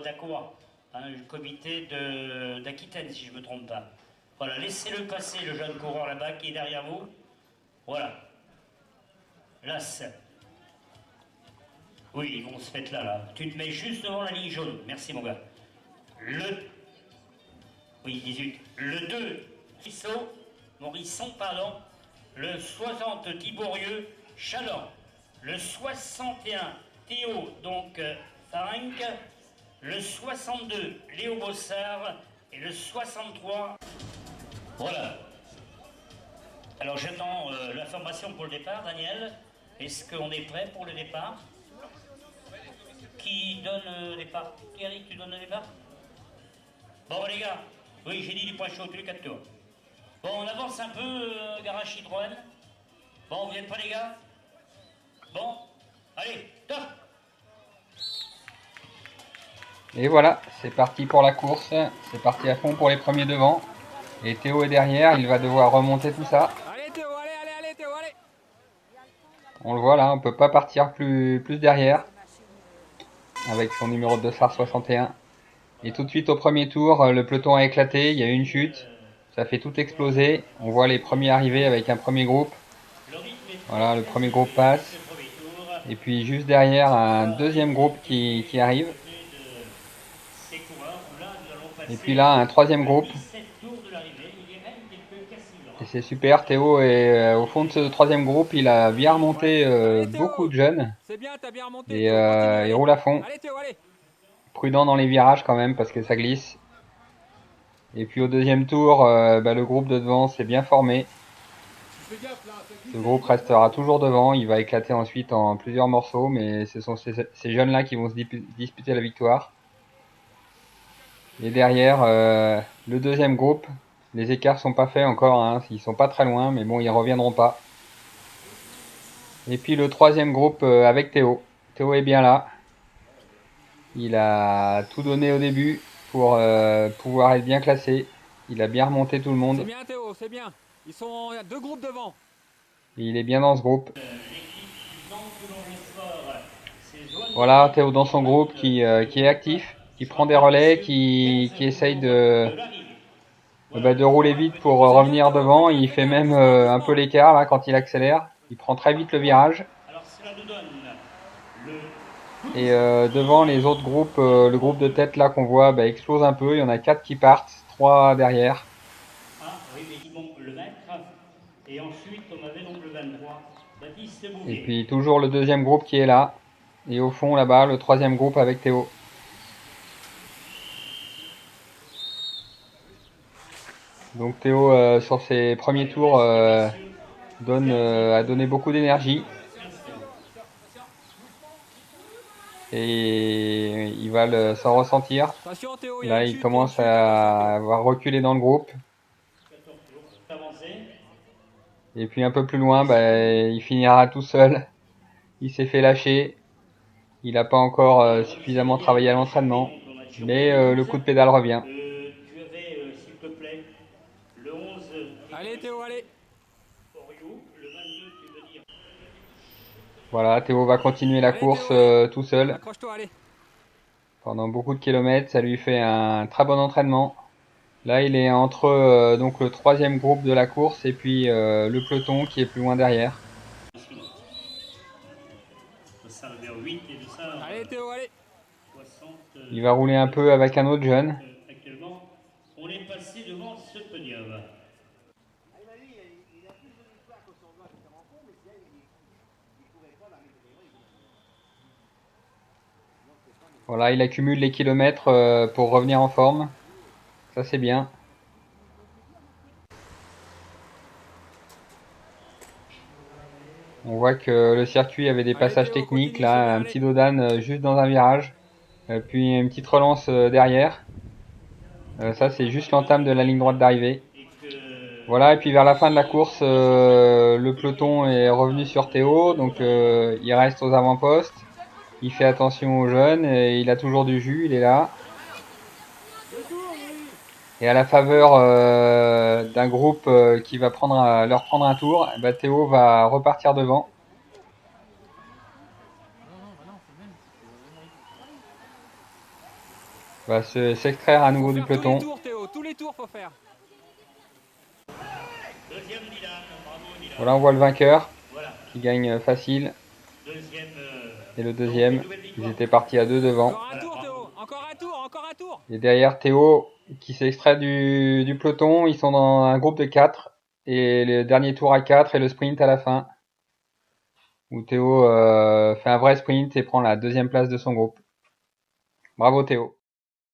d'Aqua, hein, le comité d'Aquitaine, si je ne me trompe pas. Voilà, laissez-le passer, le jeune coureur là-bas qui est derrière vous. Voilà. L'As. Oui, ils vont se mettre là. Tu te mets juste devant la ligne jaune. Merci, mon gars. Oui, 18. Le 2, Morisson, pardon. Le 60, Thiborieux, Chaland. Le 61, Théo, donc Farenc. Le 62, Léo Bossard. Et le 63. Voilà. Alors j'attends l'information pour le départ, Daniel. Est-ce qu'on est prêt pour le départ? Qui donne le départ? Eric, tu donnes le départ? Bon les gars, oui j'ai dit du point chaud, tous les 4 tours. Bon on avance un peu, garage Citroën. Bon vous n'êtes pas les gars? Bon, allez, top! Et voilà, c'est parti pour la course, c'est parti à fond pour les premiers devant. Et Théo est derrière, il va devoir remonter tout ça. Allez Théo, allez Théo, allez! On le voit là, on peut pas partir plus derrière. Avec son numéro de dossard 61. Et tout de suite au premier tour, le peloton a éclaté, il y a eu une chute. Ça fait tout exploser. On voit les premiers arriver avec un premier groupe. Voilà, le premier groupe passe. Et puis juste derrière, un deuxième groupe qui arrive. Et puis là, un troisième groupe. Et c'est super, Théo est au fond de ce troisième groupe. Il a bien remonté beaucoup de jeunes. Et il roule à fond. Prudent dans les virages quand même parce que ça glisse. Et puis au deuxième tour, le groupe de devant s'est bien formé. Ce groupe restera toujours devant. Il va éclater ensuite en plusieurs morceaux. Mais ce sont ces jeunes-là qui vont se disputer la victoire. Et derrière, le deuxième groupe, les écarts sont pas faits encore, hein, ils sont pas très loin, mais bon, ils reviendront pas. Et puis le troisième groupe avec Théo. Théo est bien là. Il a tout donné au début pour pouvoir être bien classé. Il a bien remonté tout le monde. C'est bien Théo, c'est bien. Ils sont deux groupes devant. Et il est bien dans ce groupe. Voilà, Théo dans son groupe qui est actif, qui prend des relais, qui essaye de rouler vite pour revenir devant. Il fait même un peu l'écart là quand il accélère. Il prend très vite le virage. Et devant les autres groupes, le groupe de tête là qu'on voit explose un peu. Il y en a 4 qui partent, 3 derrière. Et puis toujours le deuxième groupe qui est là. Et au fond là-bas, le troisième groupe avec Théo. Donc Théo sur ses premiers tours a donné beaucoup d'énergie. Et il va s'en ressentir. Là il commence à avoir reculé dans le groupe. Et puis un peu plus loin, il finira tout seul. Il s'est fait lâcher. Il n'a pas encore suffisamment travaillé à l'entraînement. Mais le coup de pédale revient. Allez Théo, allez! Voilà, Théo va continuer la course tout seul. Pendant beaucoup de kilomètres, ça lui fait un très bon entraînement. Là, il est entre donc le troisième groupe de la course et puis le peloton qui est plus loin derrière. Allez Théo, allez! Il va rouler un peu avec un autre jeune. On est passé devant ce podium. Voilà, il accumule les kilomètres pour revenir en forme. Ça, c'est bien. On voit que le circuit avait des passages techniques. Là, un petit dodane juste dans un virage. Puis une petite relance derrière. Ça, c'est juste l'entame de la ligne droite d'arrivée. Voilà, et puis vers la fin de la course, le peloton est revenu sur Théo. Donc, il reste aux avant-postes. Il fait attention aux jeunes. Et il a toujours du jus, il est là. Et à la faveur d'un groupe qui va leur prendre un tour, Théo va repartir devant. Va s'extraire à nouveau Faut du faire tous peloton. les tours, Théo, tous les tours faut faire. Deuxième Dylan, bravo Dylan. Voilà, on voit le vainqueur Voilà. qui gagne facile. Deuxième. Et le donc, deuxième, une nouvelle ils victoire. étaient partis à 2 devant. Encore un tour, Théo, encore un tour, encore un tour. Et derrière Théo qui s'est extrait du peloton. Ils sont dans un groupe de 4. Et le dernier tour à 4 et le sprint à la fin. Où Théo fait un vrai sprint et prend la deuxième place de son groupe. Bravo Théo.